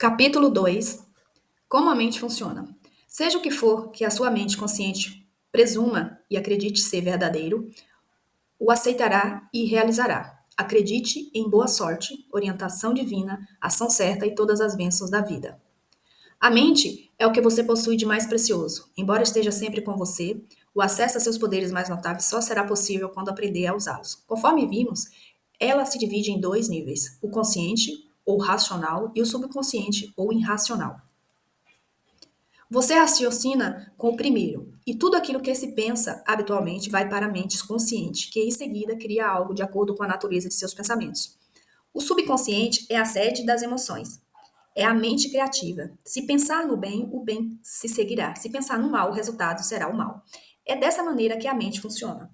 Capítulo 2: Como a mente funciona. Seja o que for que a sua mente consciente presuma e acredite ser verdadeiro, o aceitará e realizará. Acredite em boa sorte, orientação divina, ação certa e todas as bênçãos da vida. A mente é o que você possui de mais precioso. Embora esteja sempre com você, o acesso a seus poderes mais notáveis só será possível quando aprender a usá-los. Conforme vimos, ela se divide em dois níveis: o consciente, ou racional, e o subconsciente, ou irracional. Você raciocina com o primeiro, e tudo aquilo que se pensa habitualmente vai para a mente consciente, que em seguida cria algo de acordo com a natureza de seus pensamentos. O subconsciente é a sede das emoções. É a mente criativa. Se pensar no bem, o bem se seguirá. Se pensar no mal, o resultado será o mal. É dessa maneira que a mente funciona.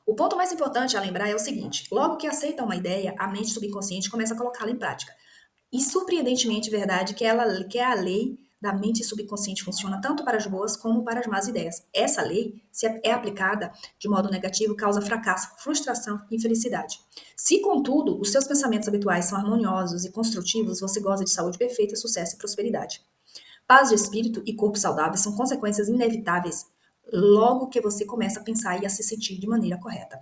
O ponto mais importante a lembrar é o seguinte: logo que aceita uma ideia, a mente subconsciente começa a colocá-la em prática. E surpreendentemente verdade que a lei da mente subconsciente funciona tanto para as boas como para as más ideias. Essa lei, se é aplicada de modo negativo, causa fracasso, frustração e infelicidade. Se, contudo, os seus pensamentos habituais são harmoniosos e construtivos, você goza de saúde perfeita, sucesso e prosperidade. Paz de espírito e corpo saudável são consequências inevitáveis logo que você começa a pensar e a se sentir de maneira correta.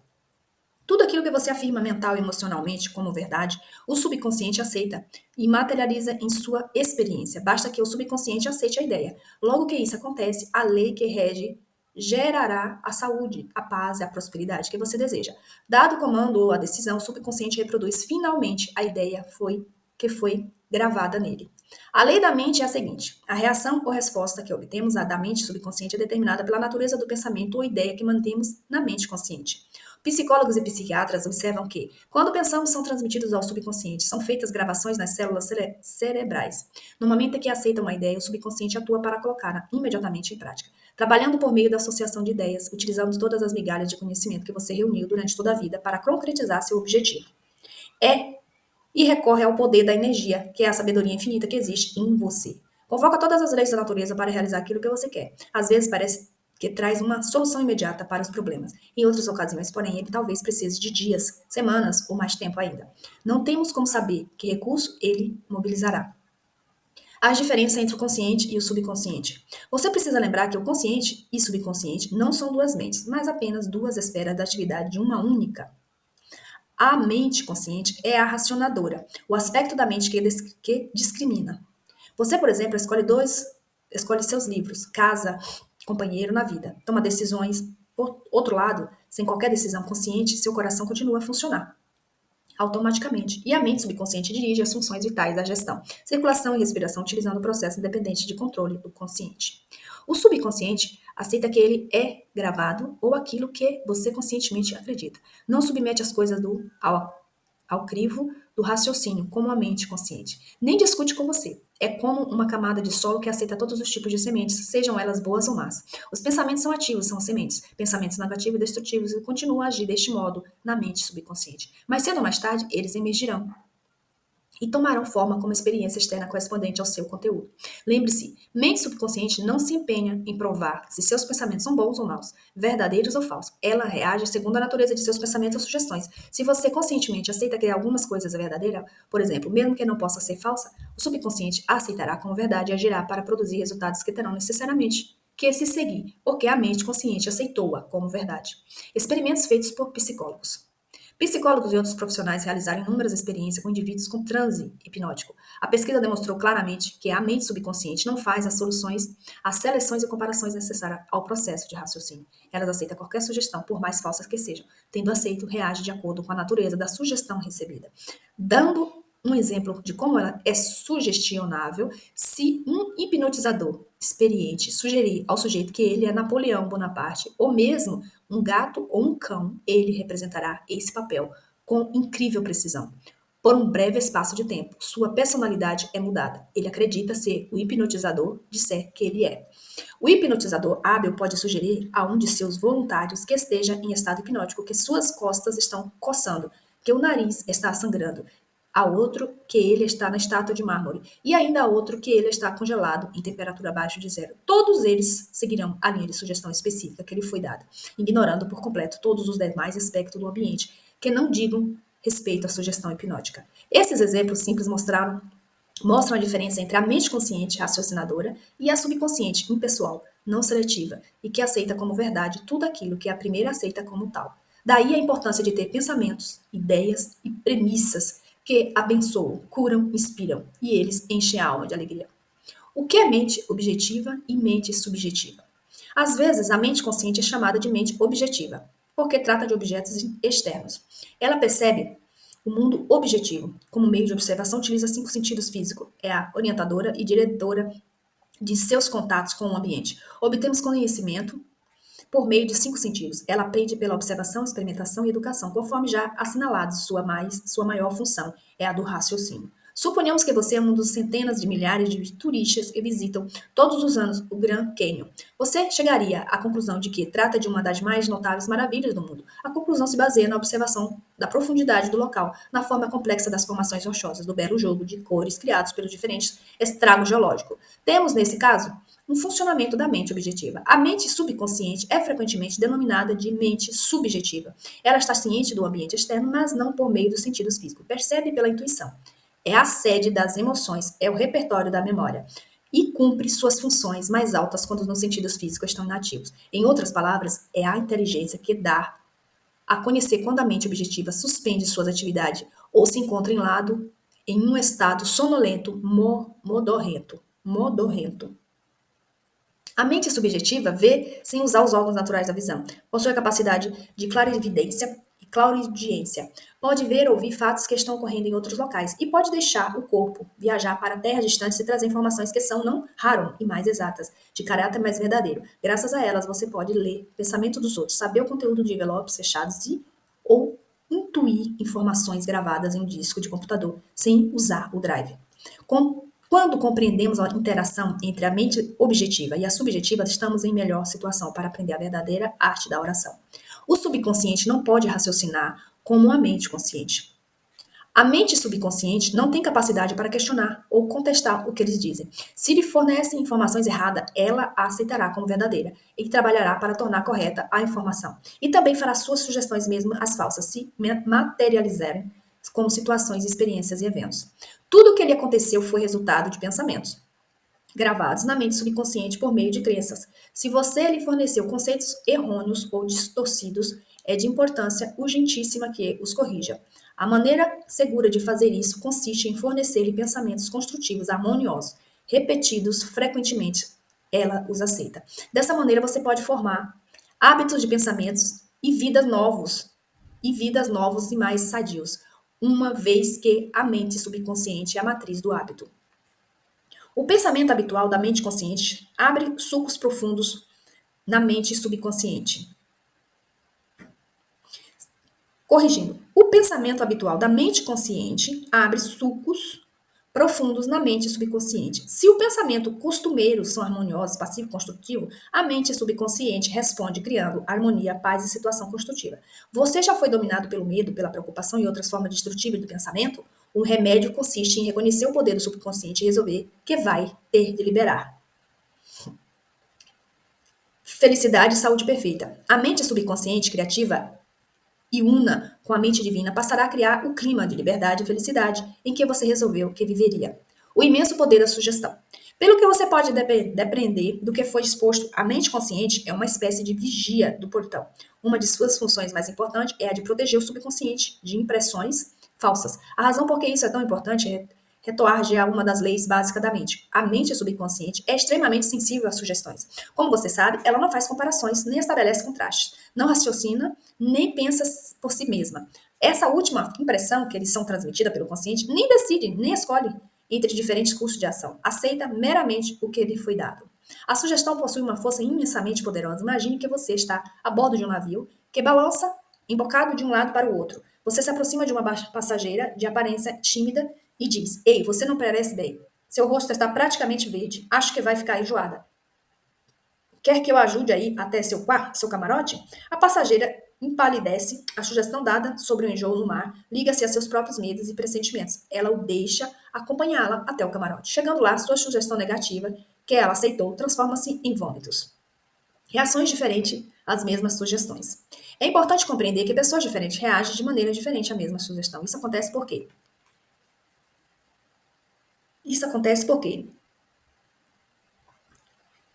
Tudo aquilo que você afirma mental e emocionalmente como verdade, o subconsciente aceita e materializa em sua experiência. Basta que o subconsciente aceite a ideia. Logo que isso acontece, a lei que rege gerará a saúde, a paz e a prosperidade que você deseja. Dado o comando ou a decisão, o subconsciente reproduz finalmente a ideia que foi gravada nele. A lei da mente é a seguinte: a reação ou resposta que obtemos da mente subconsciente é determinada pela natureza do pensamento ou ideia que mantemos na mente consciente. Psicólogos e psiquiatras observam que, quando pensamos, são transmitidos ao subconsciente, são feitas gravações nas células cerebrais. No momento em que aceita uma ideia, o subconsciente atua para colocá-la imediatamente em prática, trabalhando por meio da associação de ideias, utilizando todas as migalhas de conhecimento que você reuniu durante toda a vida para concretizar seu objetivo. É e recorre ao poder da energia, que é a sabedoria infinita que existe em você. Convoca todas as leis da natureza para realizar aquilo que você quer. Às vezes parece que traz uma solução imediata para os problemas. Em outras ocasiões, porém, ele talvez precise de dias, semanas ou mais tempo ainda. Não temos como saber que recurso ele mobilizará. Há diferença entre o consciente e o subconsciente. Você precisa lembrar que o consciente e subconsciente não são duas mentes, mas apenas duas esferas da atividade de uma única. A mente consciente é a racionadora, o aspecto da mente que discrimina. Você, por exemplo, escolhe seus livros, casa, companheiro na vida, toma decisões. Por outro lado, sem qualquer decisão consciente, seu coração continua a funcionar automaticamente. E a mente subconsciente dirige as funções vitais da gestão, circulação e respiração, utilizando o processo independente de controle do consciente. O subconsciente aceita que ele é gravado ou aquilo que você conscientemente acredita. Não submete as coisas ao crivo do raciocínio, como a mente consciente. Nem discute com você. É como uma camada de solo que aceita todos os tipos de sementes, sejam elas boas ou más. Os pensamentos são ativos, são sementes. Pensamentos negativos e destrutivos e continuam a agir deste modo na mente subconsciente. Mas cedo ou mais tarde, eles emergirão e tomarão forma como experiência externa correspondente ao seu conteúdo. Lembre-se, mente subconsciente não se empenha em provar se seus pensamentos são bons ou maus, verdadeiros ou falsos. Ela reage segundo a natureza de seus pensamentos ou sugestões. Se você conscientemente aceita que algumas coisas é verdadeira, por exemplo, mesmo que não possa ser falsa, o subconsciente a aceitará como verdade e agirá para produzir resultados que terão necessariamente que se seguir, porque a mente consciente aceitou-a como verdade. Experimentos feitos por psicólogos. Psicólogos e outros profissionais realizaram inúmeras experiências com indivíduos com transe hipnótico. A pesquisa demonstrou claramente que a mente subconsciente não faz as seleções e comparações necessárias ao processo de raciocínio. Elas aceitam qualquer sugestão, por mais falsas que sejam. Tendo aceito, reage de acordo com a natureza da sugestão recebida. Dando um exemplo de como ela é sugestionável, se um hipnotizador experiente sugerir ao sujeito que ele é Napoleão Bonaparte, ou mesmo um gato ou um cão, ele representará esse papel com incrível precisão. Por um breve espaço de tempo, sua personalidade é mudada. Ele acredita ser o hipnotizador disser que ele é. O hipnotizador hábil pode sugerir a um de seus voluntários que esteja em estado hipnótico que suas costas estão coçando, que o nariz está sangrando, a outro que ele está na estátua de mármore, e ainda a outro que ele está congelado em temperatura abaixo de zero. Todos eles seguirão a linha de sugestão específica que lhe foi dada, ignorando por completo todos os demais aspectos do ambiente que não digam respeito à sugestão hipnótica. Esses exemplos simples mostraram mostram a diferença entre a mente consciente raciocinadora e a subconsciente impessoal, não seletiva, e que aceita como verdade tudo aquilo que a primeira aceita como tal. Daí a importância de ter pensamentos, ideias e premissas que abençoam, curam, inspiram, e eles enchem a alma de alegria. O que é mente objetiva e mente subjetiva? Às vezes, a mente consciente é chamada de mente objetiva, porque trata de objetos externos. Ela percebe o mundo objetivo. Como meio de observação, utiliza cinco sentidos físicos. É a orientadora e diretora de seus contatos com o ambiente. Obtemos conhecimento por meio de cinco sentidos. Ela aprende pela observação, experimentação e educação, conforme já assinalado, sua maior função é a do raciocínio. Suponhamos que você é um dos centenas de milhares de turistas que visitam todos os anos o Grand Canyon. Você chegaria à conclusão de que trata de uma das mais notáveis maravilhas do mundo. A conclusão se baseia na observação da profundidade do local, na forma complexa das formações rochosas, do belo jogo de cores criados pelos diferentes estragos geológicos. Temos, nesse caso, um funcionamento da mente objetiva. A mente subconsciente é frequentemente denominada de mente subjetiva. Ela está ciente do ambiente externo, mas não por meio dos sentidos físicos. Percebe pela intuição. É a sede das emoções, é o repertório da memória. E cumpre suas funções mais altas quando os sentidos físicos estão inativos. Em outras palavras, é a inteligência que dá a conhecer quando a mente objetiva suspende suas atividades ou se encontra em um estado sonolento, modorrento. A mente subjetiva vê sem usar os órgãos naturais da visão. Possui a capacidade de clarividência e clariaudiência. Pode ver ou ouvir fatos que estão ocorrendo em outros locais e pode deixar o corpo viajar para terras distantes e trazer informações que são não raro e mais exatas, de caráter mais verdadeiro. Graças a elas, você pode ler o pensamento dos outros, saber o conteúdo de envelopes fechados e ou intuir informações gravadas em um disco de computador sem usar o drive. Quando compreendemos a interação entre a mente objetiva e a subjetiva, estamos em melhor situação para aprender a verdadeira arte da oração. O subconsciente não pode raciocinar como a mente consciente. A mente subconsciente não tem capacidade para questionar ou contestar o que eles dizem. Se lhe fornecem informações erradas, ela a aceitará como verdadeira e trabalhará para tornar correta a informação. E também fará suas sugestões, mesmo as falsas, se materializarem como situações, experiências e eventos. Tudo o que lhe aconteceu foi resultado de pensamentos gravados na mente subconsciente por meio de crenças. Se você lhe forneceu conceitos errôneos ou distorcidos, é de importância urgentíssima que os corrija. A maneira segura de fazer isso consiste em fornecer-lhe pensamentos construtivos, harmoniosos, repetidos frequentemente. Ela os aceita. Dessa maneira, você pode formar hábitos de pensamentos e vidas novos e mais sadios, uma vez que a mente subconsciente é a matriz do hábito. O pensamento habitual da mente consciente abre sulcos profundos na mente subconsciente. Corrigindo, o pensamento habitual da mente consciente abre sulcos profundos na mente subconsciente. Se o pensamento costumeiro são harmoniosos, passivo e construtivo, a mente subconsciente responde criando harmonia, paz e situação construtiva. Você já foi dominado pelo medo, pela preocupação e outras formas destrutivas do pensamento? O remédio consiste em reconhecer o poder do subconsciente e resolver que vai ter de liberar. Felicidade e saúde perfeita. A mente subconsciente criativa e una com a mente divina, passará a criar o clima de liberdade e felicidade em que você resolveu que viveria. O imenso poder da sugestão. Pelo que você pode depreender do que foi exposto, a mente consciente é uma espécie de vigia do portão. Uma de suas funções mais importantes é a de proteger o subconsciente de impressões falsas. A razão por que isso é tão importante é retornar a uma das leis básicas da mente. A mente subconsciente é extremamente sensível às sugestões. Como você sabe, ela não faz comparações nem estabelece contrastes. Não raciocina nem pensa por si mesma. Essa última impressão que eles são transmitida pelo consciente nem decide, nem escolhe entre diferentes cursos de ação. Aceita meramente o que lhe foi dado. A sugestão possui uma força imensamente poderosa. Imagine que você está a bordo de um navio que balança embocado de um lado para o outro. Você se aproxima de uma passageira de aparência tímida e diz: Ei, você não parece bem. Seu rosto está praticamente verde. Acho que vai ficar enjoada. Quer que eu ajude aí até seu quarto, seu camarote? A passageira empalidece. A sugestão dada sobre o enjoo no mar liga-se a seus próprios medos e pressentimentos. Ela o deixa acompanhá-la até o camarote. Chegando lá, sua sugestão negativa, que ela aceitou, transforma-se em vômitos. Reações diferentes às mesmas sugestões. É importante compreender que pessoas diferentes reagem de maneira diferente à mesma sugestão. Isso acontece por quê? Isso acontece porque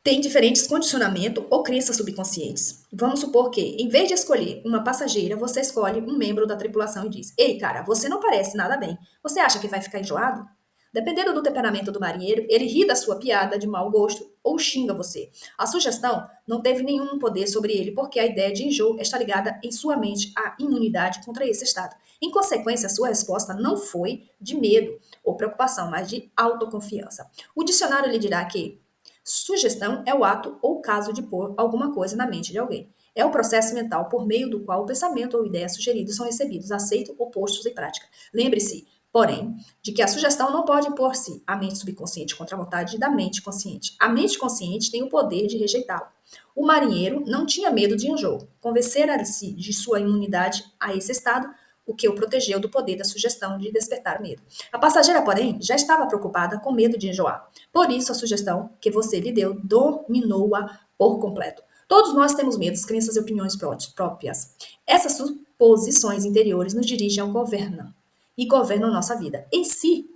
tem diferentes condicionamento ou crenças subconscientes. Vamos supor que, em vez de escolher uma passageira, você escolhe um membro da tripulação e diz: Ei, cara, você não parece nada bem. Você acha que vai ficar enjoado? Dependendo do temperamento do marinheiro, ele ri da sua piada de mau gosto ou xinga você. A sugestão não teve nenhum poder sobre ele, porque a ideia de enjoo está ligada em sua mente à imunidade contra esse estado. Em consequência, sua resposta não foi de medo ou preocupação, mas de autoconfiança. O dicionário lhe dirá que sugestão é o ato ou caso de pôr alguma coisa na mente de alguém. É o processo mental por meio do qual o pensamento ou ideia sugeridos são recebidos, aceitos ou postos em prática. Lembre-se, porém, de que a sugestão não pode impor-se à mente subconsciente contra a vontade da mente consciente. A mente consciente tem o poder de rejeitá-lo. O marinheiro não tinha medo de enjoo. Convencer-se de sua imunidade a esse estado, o que o protegeu do poder da sugestão de despertar medo. A passageira, porém, já estava preocupada com medo de enjoar. Por isso, a sugestão que você lhe deu dominou-a por completo. Todos nós temos medos, crenças e opiniões próprias. Essas suposições interiores nos dirigem ao governo e governam nossa vida. Em si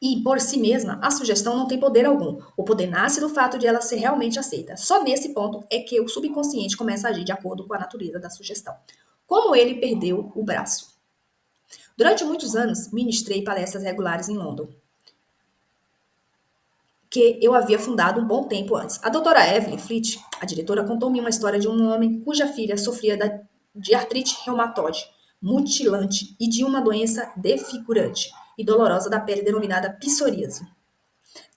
e por si mesma, a sugestão não tem poder algum. O poder nasce do fato de ela ser realmente aceita. Só nesse ponto é que o subconsciente começa a agir de acordo com a natureza da sugestão. Como ele perdeu o braço? Durante muitos anos, ministrei palestras regulares em London, que eu havia fundado um bom tempo antes. A doutora Evelyn Fleet, a diretora, contou-me uma história de um homem cuja filha sofria de artrite reumatoide, mutilante e de uma doença desfigurante e dolorosa da pele denominada psoríase.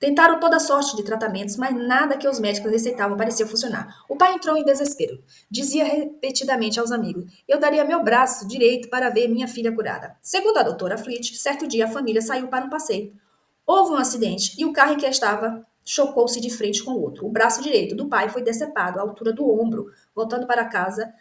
Tentaram toda sorte de tratamentos, mas nada que os médicos receitavam parecia funcionar. O pai entrou em desespero. Dizia repetidamente aos amigos: Eu daria meu braço direito para ver minha filha curada. Segundo a doutora Fleet, certo dia a família saiu para um passeio. Houve um acidente e o carro em que estava chocou-se de frente com o outro. O braço direito do pai foi decepado à altura do ombro. Voltando para casa,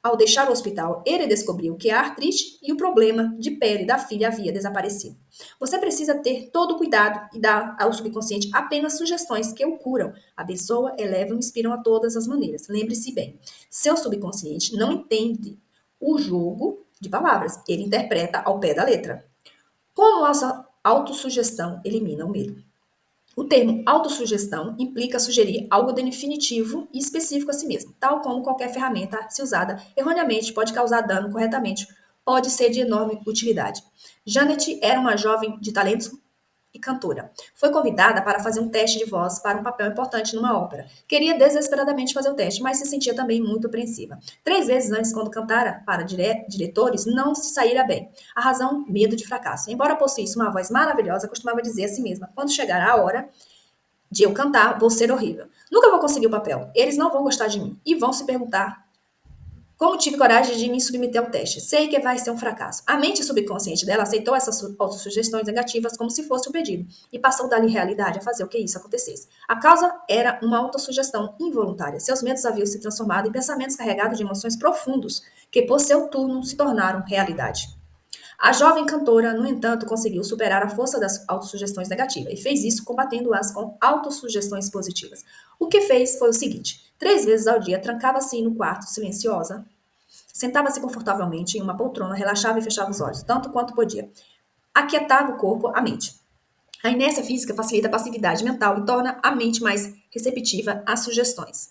ao deixar o hospital, ele descobriu que a artrite e o problema de pele da filha havia desaparecido. Você precisa ter todo o cuidado e dar ao subconsciente apenas sugestões que o curam, abençoam, elevam e inspiram a todas as maneiras. Lembre-se bem, seu subconsciente não entende o jogo de palavras, ele interpreta ao pé da letra. Como a autossugestão elimina o medo? O termo autossugestão implica sugerir algo definitivo e específico a si mesmo, tal como qualquer ferramenta, se usada erroneamente, pode causar dano, corretamente, pode ser de enorme utilidade. Janet era uma jovem de talentos e cantora. Foi convidada para fazer um teste de voz para um papel importante numa ópera. Queria desesperadamente fazer o teste, mas se sentia também muito apreensiva. 3 vezes antes, quando cantara para diretores, não se saíra bem. A razão, medo de fracasso. Embora possuísse uma voz maravilhosa, costumava dizer a si mesma: quando chegar a hora de eu cantar, vou ser horrível. Nunca vou conseguir o papel. Eles não vão gostar de mim e vão se perguntar como tive coragem de me submeter ao teste? Sei que vai ser um fracasso. A mente subconsciente dela aceitou essas autossugestões negativas como se fosse um pedido e passou dali realidade a fazer o que isso acontecesse. A causa era uma autossugestão involuntária. Seus medos haviam se transformado em pensamentos carregados de emoções profundos que, por seu turno, se tornaram realidade. A jovem cantora, no entanto, conseguiu superar a força das autossugestões negativas e fez isso combatendo-as com autossugestões positivas. O que fez foi o seguinte: 3 vezes ao dia trancava-se no quarto, silenciosa, sentava-se confortavelmente em uma poltrona, relaxava e fechava os olhos, tanto quanto podia. Aquietava o corpo, a mente. A inércia física facilita a passividade mental e torna a mente mais receptiva às sugestões.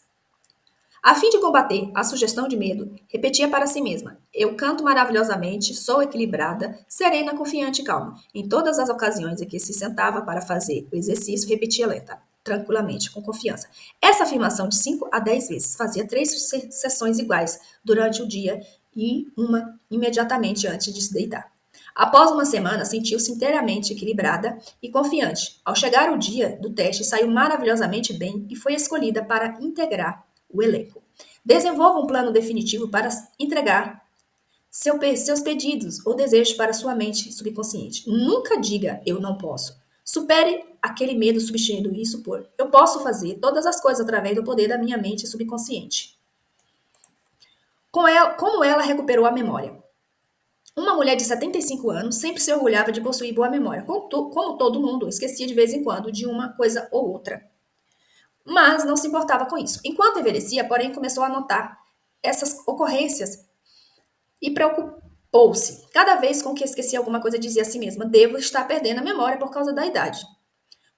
A fim de combater a sugestão de medo, repetia para si mesma: Eu canto maravilhosamente, sou equilibrada, serena, confiante e calma. Em todas as ocasiões em que se sentava para fazer o exercício, repetia lenta, tranquilamente, com confiança. Essa afirmação de 5 a 10 vezes fazia 3 sessões iguais durante o dia e uma imediatamente antes de se deitar. Após uma semana, sentiu-se inteiramente equilibrada e confiante. Ao chegar o dia do teste, saiu maravilhosamente bem e foi escolhida para integrar o elenco. Desenvolva um plano definitivo para entregar seus pedidos ou desejos para sua mente subconsciente. Nunca diga eu não posso. Supere aquele medo substituindo isso por eu posso fazer todas as coisas através do poder da minha mente subconsciente. Como ela recuperou a memória? Uma mulher de 75 anos sempre se orgulhava de possuir boa memória. Como todo mundo, esquecia de vez em quando de uma coisa ou outra. Mas não se importava com isso. Enquanto envelhecia, porém, começou a notar essas ocorrências e Pulse. Cada vez com que esquecia alguma coisa, dizia a si mesma: devo estar perdendo a memória por causa da idade.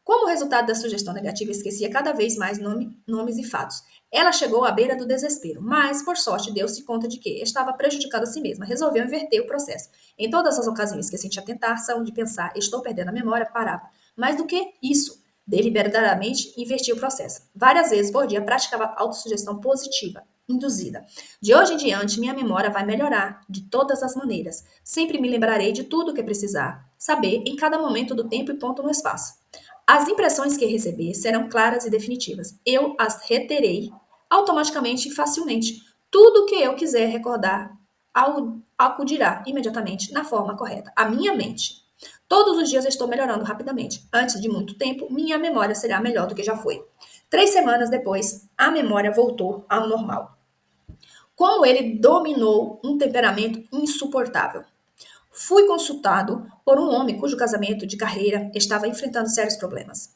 Como resultado da sugestão negativa, esquecia cada vez mais nomes e fatos. Ela chegou à beira do desespero, mas, por sorte, deu-se conta de que estava prejudicando a si mesma. Resolveu inverter o processo. Em todas as ocasiões que sentia tentação de pensar, estou perdendo a memória, parava. Mais do que isso, deliberadamente investia o processo. Várias vezes por dia, praticava autossugestão positiva, induzida. De hoje em diante, minha memória vai melhorar de todas as maneiras. Sempre me lembrarei de tudo o que precisar saber em cada momento do tempo e ponto no espaço. As impressões que receber serão claras e definitivas. Eu as reterei automaticamente e facilmente. Tudo o que eu quiser recordar acudirá imediatamente na forma correta. A minha mente. Todos os dias eu estou melhorando rapidamente. Antes de muito tempo, minha memória será melhor do que já foi. 3 semanas depois, a memória voltou ao normal. Como ele dominou um temperamento insuportável. Fui consultado por um homem cujo casamento de carreira estava enfrentando sérios problemas.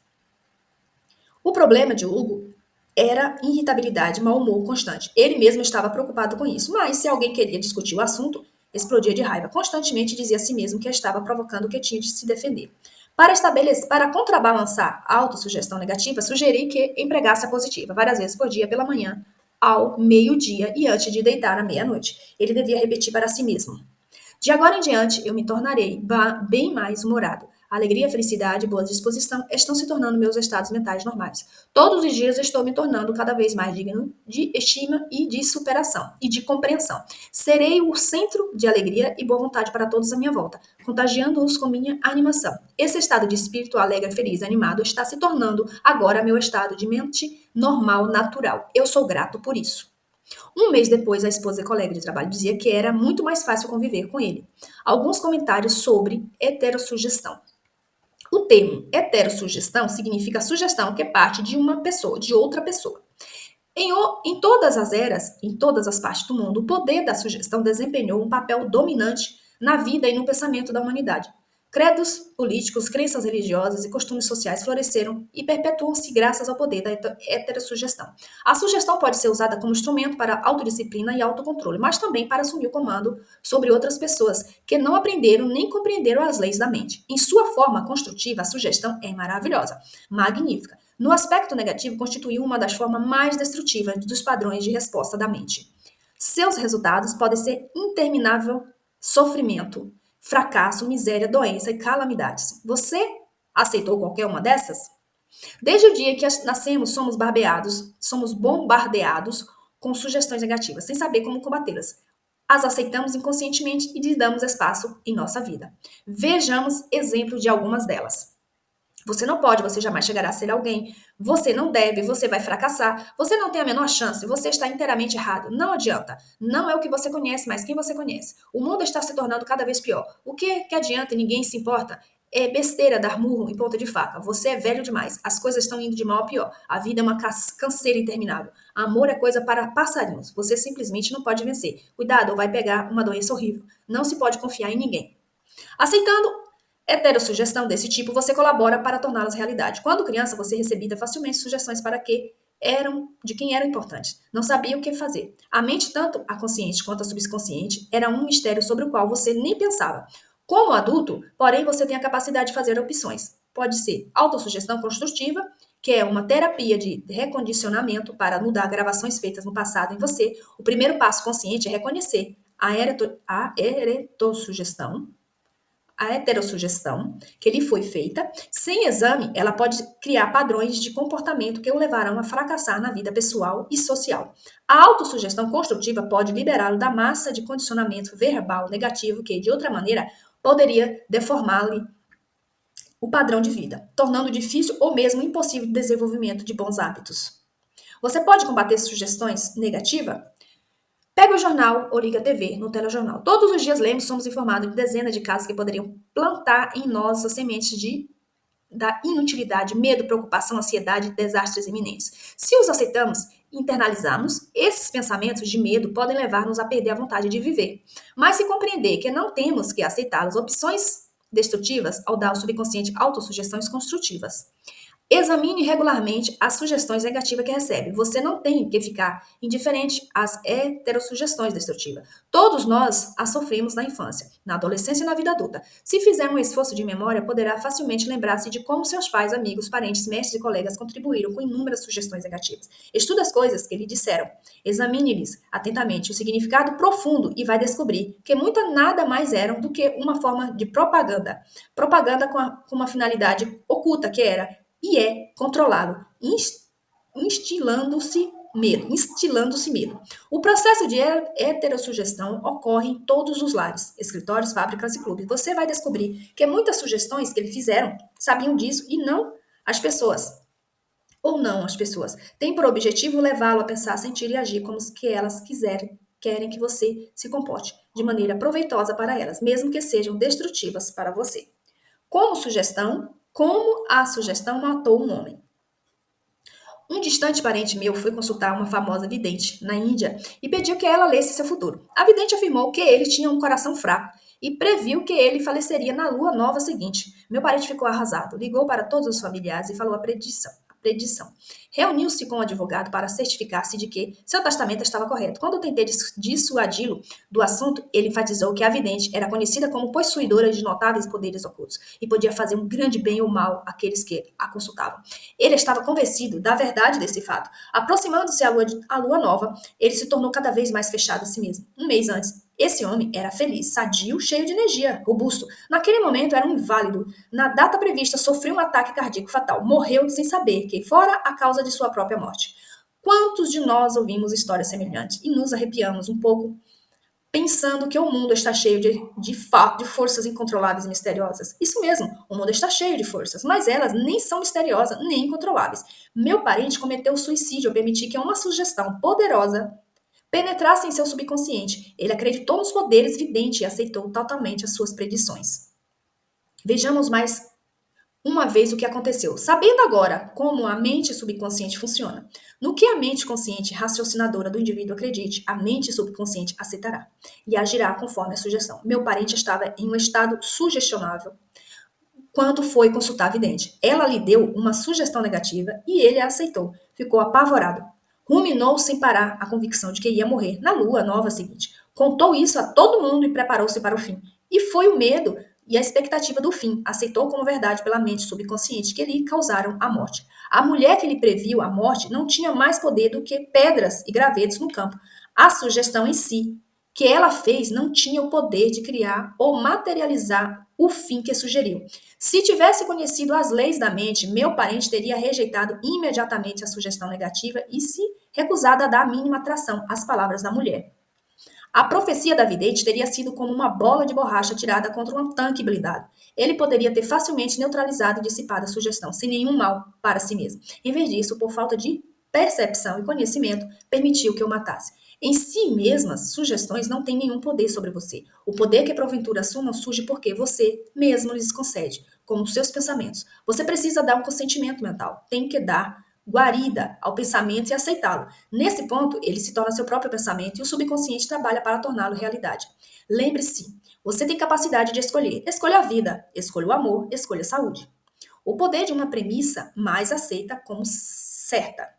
O problema de Hugo era irritabilidade, mau humor constante. Ele mesmo estava preocupado com isso, mas se alguém queria discutir o assunto, explodia de raiva. Constantemente dizia a si mesmo que estava provocando o que tinha de se defender. Para contrabalançar a autossugestão negativa, sugeri que empregasse a positiva várias vezes por dia, pela manhã, ao meio-dia e antes de deitar à meia-noite. Ele devia repetir para si mesmo: de agora em diante, eu me tornarei bem mais humorado. Alegria, felicidade e boa disposição estão se tornando meus estados mentais normais. Todos os dias eu estou me tornando cada vez mais digno de estima e de superação e de compreensão. Serei o centro de alegria e boa vontade para todos à minha volta, contagiando-os com minha animação. Esse estado de espírito alegre, feliz e animado está se tornando agora meu estado de mente normal, natural. Eu sou grato por isso. Um mês depois, a esposa e colega de trabalho dizia que era muito mais fácil conviver com ele. Alguns comentários sobre heterossugestão. O termo heterossugestão significa sugestão que parte de uma pessoa, de outra pessoa. Em todas as eras, em todas as partes do mundo, o poder da sugestão desempenhou um papel dominante na vida e no pensamento da humanidade. Credos políticos, crenças religiosas e costumes sociais floresceram e perpetuam-se graças ao poder da heterossugestão. A sugestão pode ser usada como instrumento para autodisciplina e autocontrole, mas também para assumir o comando sobre outras pessoas que não aprenderam nem compreenderam as leis da mente. Em sua forma construtiva, a sugestão é maravilhosa, magnífica. No aspecto negativo, constituiu uma das formas mais destrutivas dos padrões de resposta da mente. Seus resultados podem ser interminável sofrimento, fracasso, miséria, doença e calamidades. Você aceitou qualquer uma dessas? Desde o dia que nascemos, somos bombardeados com sugestões negativas, sem saber como combatê-las. As aceitamos inconscientemente e lhes damos espaço em nossa vida. Vejamos exemplos de algumas delas. Você não pode, você jamais chegará a ser alguém. Você não deve, você vai fracassar. Você não tem a menor chance, você está inteiramente errado. Não adianta. Não é o que você conhece, mas quem você conhece. O mundo está se tornando cada vez pior. O que adianta e ninguém se importa? É besteira dar murro em ponta de faca. Você é velho demais. As coisas estão indo de mal a pior. A vida é uma canseira interminável. Amor é coisa para passarinhos. Você simplesmente não pode vencer. Cuidado, ou vai pegar uma doença horrível. Não se pode confiar em ninguém. Aceitando heterossugestão desse tipo, você colabora para torná-las realidade. Quando criança, você recebia facilmente sugestões para que eram de quem eram importantes. Não sabia o que fazer. A mente, tanto a consciente quanto a subconsciente, era um mistério sobre o qual você nem pensava. Como adulto, porém, você tem a capacidade de fazer opções. Pode ser autossugestão construtiva, que é uma terapia de recondicionamento para mudar gravações feitas no passado em você. O primeiro passo consciente é reconhecer a heterossugestão que lhe foi feita. Sem exame, ela pode criar padrões de comportamento que o levarão a fracassar na vida pessoal e social. A autossugestão construtiva pode liberá-lo da massa de condicionamento verbal negativo que, de outra maneira, poderia deformar-lhe o padrão de vida, tornando difícil ou mesmo impossível o desenvolvimento de bons hábitos. Você pode combater sugestões negativas? Pega o jornal ou liga a TV no telejornal. Todos os dias lemos, somos informados de dezenas de casos que poderiam plantar em nós as sementes da inutilidade, medo, preocupação, ansiedade e desastres iminentes. Se os aceitamos e internalizamos, esses pensamentos de medo podem levar-nos a perder a vontade de viver. Mas se compreender que não temos que aceitá-los, opções destrutivas ao dar ao subconsciente autossugestões construtivas. Examine regularmente as sugestões negativas que recebe. Você não tem que ficar indiferente às heterossugestões destrutivas. Todos nós as sofremos na infância, na adolescência e na vida adulta. Se fizer um esforço de memória, poderá facilmente lembrar-se de como seus pais, amigos, parentes, mestres e colegas contribuíram com inúmeras sugestões negativas. Estude as coisas que lhe disseram. Examine-lhes atentamente o significado profundo e vai descobrir que muita nada mais eram do que uma forma de propaganda. Propaganda com uma finalidade oculta, que era e é controlá-lo, instilando-se medo. O processo de heterossugestão ocorre em todos os lares, escritórios, fábricas e clubes. Você vai descobrir que muitas sugestões que ele fizeram sabiam disso e não as pessoas. Ou não as pessoas. Tem por objetivo levá-lo a pensar, sentir e agir como que elas querem que você se comporte, de maneira proveitosa para elas, mesmo que sejam destrutivas para você. Como a sugestão matou um homem. Um distante parente meu foi consultar uma famosa vidente na Índia e pediu que ela lesse seu futuro. A vidente afirmou que ele tinha um coração fraco e previu que ele faleceria na lua nova seguinte. Meu parente ficou arrasado, ligou para todos os familiares e falou a predição. Reuniu-se com o advogado para certificar-se de que seu testamento estava correto. Quando tentei dissuadi-lo do assunto, ele enfatizou que a vidente era conhecida como possuidora de notáveis poderes ocultos e podia fazer um grande bem ou mal àqueles que a consultavam. Ele estava convencido da verdade desse fato. Aproximando-se à lua nova, ele se tornou cada vez mais fechado a si mesmo. Um mês antes, esse homem era feliz, sadio, cheio de energia, robusto. Naquele momento era um inválido. Na data prevista, sofreu um ataque cardíaco fatal. Morreu sem saber que fora a causa de sua própria morte. Quantos de nós ouvimos histórias semelhantes e nos arrepiamos um pouco pensando que o mundo está cheio de forças incontroláveis e misteriosas? Isso mesmo, o mundo está cheio de forças, mas elas nem são misteriosas nem incontroláveis. Meu parente cometeu suicídio ao permitir que uma sugestão poderosa penetrasse em seu subconsciente. Ele acreditou nos poderes videntes e aceitou totalmente as suas predições. Vejamos mais uma vez o que aconteceu. Sabendo agora como a mente subconsciente funciona, no que a mente consciente raciocinadora do indivíduo acredite, a mente subconsciente aceitará e agirá conforme a sugestão. Meu parente estava em um estado sugestionável quando foi consultar a vidente. Ela lhe deu uma sugestão negativa e ele a aceitou. Ficou apavorado. Ruminou sem parar a convicção de que ia morrer na lua nova seguinte. Contou isso a todo mundo e preparou-se para o fim. E foi o medo e a expectativa do fim. Aceitou como verdade pela mente subconsciente que lhe causaram a morte. A mulher que lhe previu a morte não tinha mais poder do que pedras e gravetos no campo. A sugestão em si, que ela fez, não tinha o poder de criar ou materializar o fim que sugeriu. Se tivesse conhecido as leis da mente, meu parente teria rejeitado imediatamente a sugestão negativa e se recusado a dar a mínima atração às palavras da mulher. A profecia da vidente teria sido como uma bola de borracha tirada contra um tanque blindado. Ele poderia ter facilmente neutralizado e dissipado a sugestão, sem nenhum mal para si mesmo. Em vez disso, por falta de percepção e conhecimento, permitiu que o matasse. Em si mesmas, sugestões não têm nenhum poder sobre você. O poder que porventura assumam surge porque você mesmo lhes concede, como os seus pensamentos. Você precisa dar um consentimento mental. Tem que dar guarida ao pensamento e aceitá-lo. Nesse ponto, ele se torna seu próprio pensamento e o subconsciente trabalha para torná-lo realidade. Lembre-se, você tem capacidade de escolher. Escolha a vida, escolha o amor, escolha a saúde. O poder de uma premissa mais aceita como certa.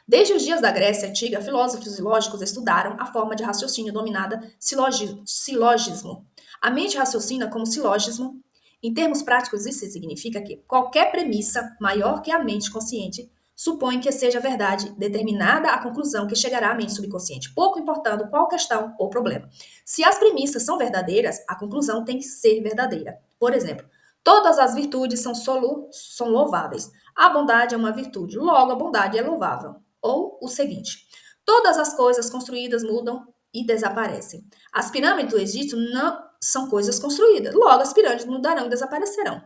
Desde os dias da Grécia Antiga, filósofos e lógicos estudaram a forma de raciocínio denominada silogismo. A mente raciocina como silogismo. Em termos práticos, isso significa que qualquer premissa maior que a mente consciente supõe que seja verdade determinada a conclusão que chegará à mente subconsciente, pouco importando qual questão ou problema. Se as premissas são verdadeiras, a conclusão tem que ser verdadeira. Por exemplo, todas as virtudes são louváveis. A bondade é uma virtude, logo a bondade é louvável. Ou o seguinte: todas as coisas construídas mudam e desaparecem. As pirâmides do Egito não são coisas construídas, logo as pirâmides mudarão e desaparecerão.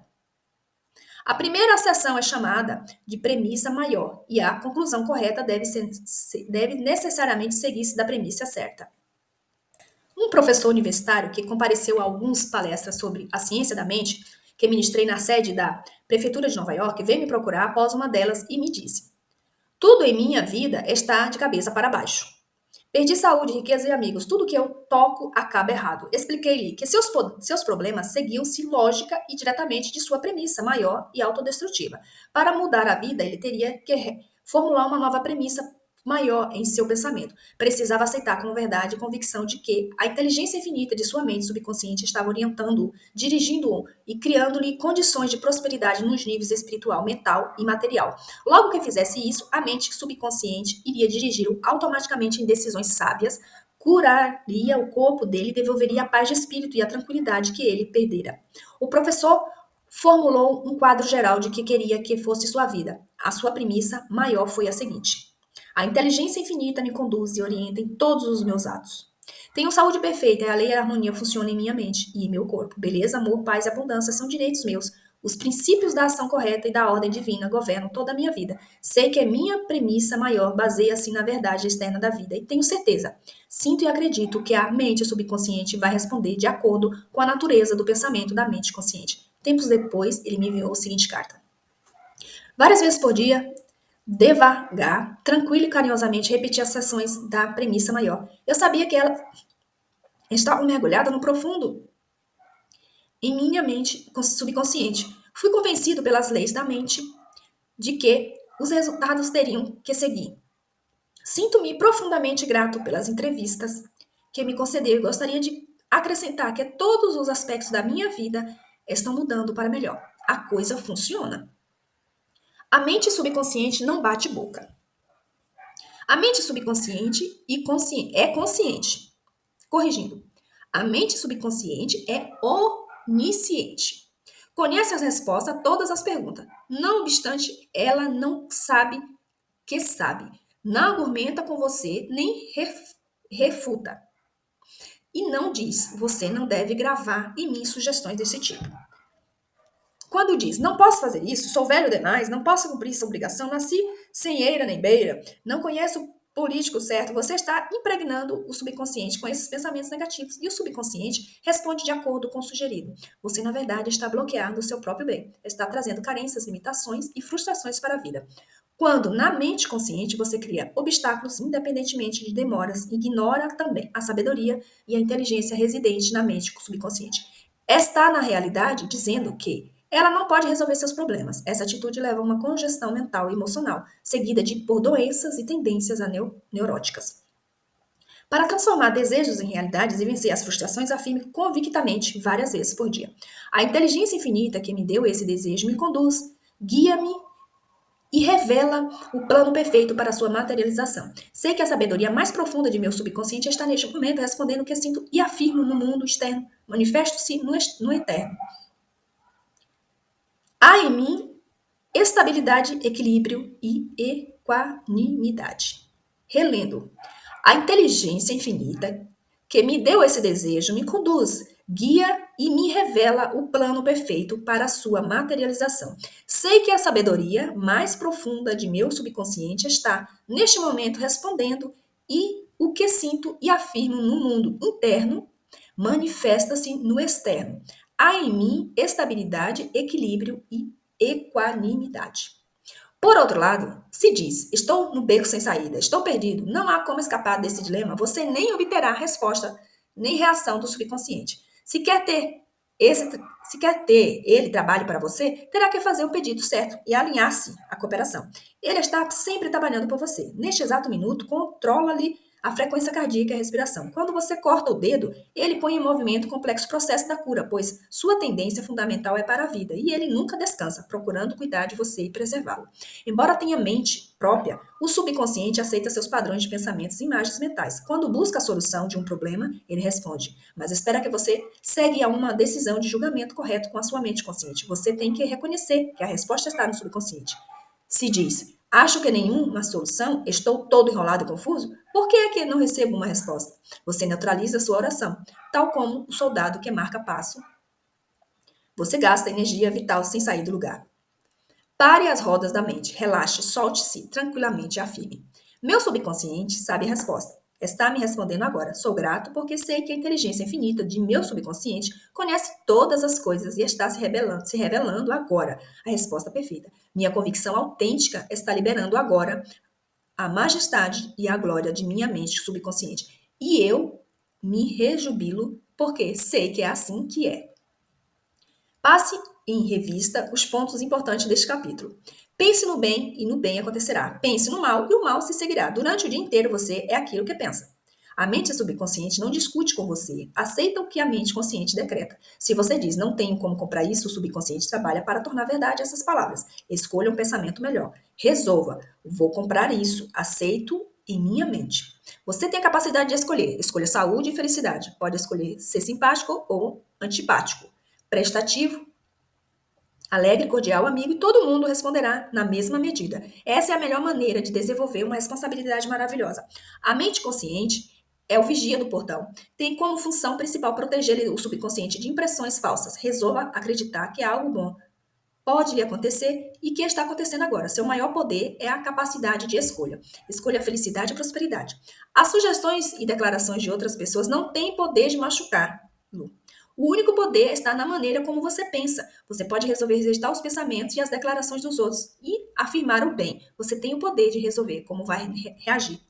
A primeira acessão é chamada de premissa maior e a conclusão correta deve necessariamente seguir-se da premissa certa. Um professor universitário que compareceu a algumas palestras sobre a ciência da mente, que ministrei na sede da Prefeitura de Nova York, veio me procurar após uma delas e me disse: tudo em minha vida está de cabeça para baixo. Perdi saúde, riqueza e amigos. Tudo que eu toco acaba errado. Expliquei-lhe que seus problemas seguiam-se lógica e diretamente de sua premissa maior e autodestrutiva. Para mudar a vida, ele teria que formular uma nova premissa maior em seu pensamento. Precisava aceitar como verdade a convicção de que a inteligência infinita de sua mente subconsciente estava orientando-o, dirigindo-o e criando-lhe condições de prosperidade nos níveis espiritual, mental e material. Logo que fizesse isso, a mente subconsciente iria dirigi-lo automaticamente em decisões sábias, curaria o corpo dele e devolveria a paz de espírito e a tranquilidade que ele perdera. O professor formulou um quadro geral de que queria que fosse sua vida. A sua premissa maior foi a seguinte: a inteligência infinita me conduz e orienta em todos os meus atos. Tenho saúde perfeita e a lei e a harmonia funcionam em minha mente e em meu corpo. Beleza, amor, paz e abundância são direitos meus. Os princípios da ação correta e da ordem divina governam toda a minha vida. Sei que a minha premissa maior baseia-se na verdade externa da vida e tenho certeza. Sinto e acredito que a mente subconsciente vai responder de acordo com a natureza do pensamento da mente consciente. Tempos depois, ele me enviou a seguinte carta. Várias vezes por dia, devagar, tranquilo e carinhosamente repetia as sessões da premissa maior. Eu sabia que ela estava mergulhada no profundo em minha mente subconsciente. Fui convencido pelas leis da mente de que os resultados teriam que seguir. Sinto-me profundamente grato pelas entrevistas que me concedeu e gostaria de acrescentar que todos os aspectos da minha vida estão mudando para melhor. A coisa funciona. A mente subconsciente não bate boca. A mente subconsciente é consciente. Corrigindo. A mente subconsciente é onisciente. Conhece as respostas a todas as perguntas. Não obstante, ela não sabe que sabe. Não argumenta com você, nem refuta. E não diz, você não deve gravar em mim sugestões desse tipo. Quando diz, não posso fazer isso, sou velho demais, não posso cumprir essa obrigação, nasci sem eira nem beira, não conheço o político certo, você está impregnando o subconsciente com esses pensamentos negativos. E o subconsciente responde de acordo com o sugerido. Você, na verdade, está bloqueando o seu próprio bem, está trazendo carências, limitações e frustrações para a vida. Quando, na mente consciente, você cria obstáculos independentemente de demoras, ignora também a sabedoria e a inteligência residente na mente subconsciente. Está, na realidade, dizendo que ela não pode resolver seus problemas. Essa atitude leva a uma congestão mental e emocional, seguida por doenças e tendências neuróticas. Para transformar desejos em realidades e vencer as frustrações, afirme convictamente várias vezes por dia. A inteligência infinita que me deu esse desejo me conduz, guia-me e revela o plano perfeito para a sua materialização. Sei que a sabedoria mais profunda de meu subconsciente está neste momento respondendo o que sinto e afirmo no mundo externo. Manifesto-se no eterno. Há em mim estabilidade, equilíbrio e equanimidade. Relendo. A inteligência infinita que me deu esse desejo me conduz, guia e me revela o plano perfeito para a sua materialização. Sei que a sabedoria mais profunda de meu subconsciente está, neste momento, respondendo e o que sinto e afirmo no mundo interno manifesta-se no externo. Há em mim estabilidade, equilíbrio e equanimidade. Por outro lado, se diz, estou no beco sem saída, estou perdido, não há como escapar desse dilema, você nem obterá resposta, nem reação do subconsciente. Se quer ter ele trabalhe para você, terá que fazer o pedido certo e alinhar-se à cooperação. Ele está sempre trabalhando por você. Neste exato minuto, controla-lhe a frequência cardíaca e a respiração. Quando você corta o dedo, ele põe em movimento o complexo processo da cura, pois sua tendência fundamental é para a vida e ele nunca descansa, procurando cuidar de você e preservá-lo. Embora tenha mente própria, o subconsciente aceita seus padrões de pensamentos e imagens mentais. Quando busca a solução de um problema, ele responde, mas espera que você segue a uma decisão de julgamento correto com a sua mente consciente. Você tem que reconhecer que a resposta está no subconsciente. Se diz, acho que nenhuma solução, estou todo enrolado e confuso, por que é que não recebo uma resposta? Você neutraliza a sua oração, tal como o soldado que marca passo. Você gasta energia vital sem sair do lugar. Pare as rodas da mente, relaxe, solte-se tranquilamente e afirme. Meu subconsciente sabe a resposta. Está me respondendo agora. Sou grato porque sei que a inteligência infinita de meu subconsciente conhece todas as coisas e está se revelando agora a resposta perfeita. Minha convicção autêntica está liberando agora a majestade e a glória de minha mente subconsciente. E eu me rejubilo porque sei que é assim que é. Passe em revista os pontos importantes deste capítulo. Pense no bem e no bem acontecerá. Pense no mal e o mal se seguirá. Durante o dia inteiro você é aquilo que pensa. A mente subconsciente não discute com você, aceita o que a mente consciente decreta. Se você diz não tenho como comprar isso, o subconsciente trabalha para tornar verdade essas palavras. Escolha um pensamento melhor. Resolva, vou comprar isso, aceito em minha mente. Você tem a capacidade de escolher. Escolha saúde e felicidade. Pode escolher ser simpático ou antipático, prestativo, alegre, cordial, amigo, e todo mundo responderá na mesma medida. Essa é a melhor maneira de desenvolver uma responsabilidade maravilhosa. A mente consciente é o vigia do portão. Tem como função principal proteger o subconsciente de impressões falsas. Resolva acreditar que algo bom pode lhe acontecer e que está acontecendo agora. Seu maior poder é a capacidade de escolha. Escolha felicidade e prosperidade. As sugestões e declarações de outras pessoas não têm poder de machucá-lo. O único poder está na maneira como você pensa. Você pode resolver rejeitar os pensamentos e as declarações dos outros e afirmar o bem. Você tem o poder de resolver como vai reagir.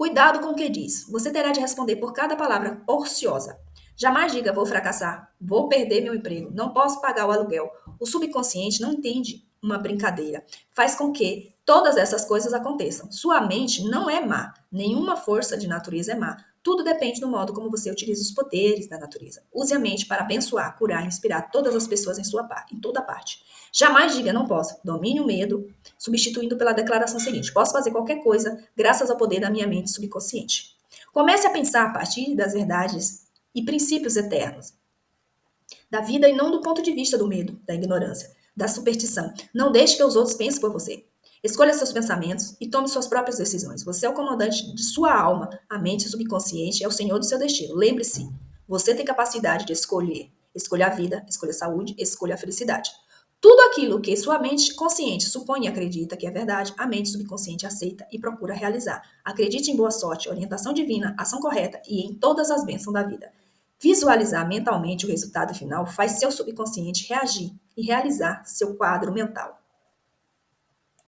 Cuidado com o que diz. Você terá de responder por cada palavra ociosa. Jamais diga vou fracassar, vou perder meu emprego, não posso pagar o aluguel. O subconsciente não entende uma brincadeira. Faz com que todas essas coisas aconteçam. Sua mente não é má. Nenhuma força de natureza é má. Tudo depende do modo como você utiliza os poderes da natureza. Use a mente para abençoar, curar e inspirar todas as pessoas em toda parte. Jamais diga não posso. Domine o medo, substituindo pela declaração seguinte: posso fazer qualquer coisa graças ao poder da minha mente subconsciente. Comece a pensar a partir das verdades e princípios eternos da vida e não do ponto de vista do medo, da ignorância, da superstição. Não deixe que os outros pensem por você. Escolha seus pensamentos e tome suas próprias decisões. Você é o comandante de sua alma. A mente subconsciente é o senhor do seu destino. Lembre-se, você tem capacidade de escolher. Escolha a vida, escolha a saúde, escolha a felicidade. Tudo aquilo que sua mente consciente supõe e acredita que é verdade, a mente subconsciente aceita e procura realizar. Acredite em boa sorte, orientação divina, ação correta e em todas as bênçãos da vida. Visualizar mentalmente o resultado final faz seu subconsciente reagir e realizar seu quadro mental.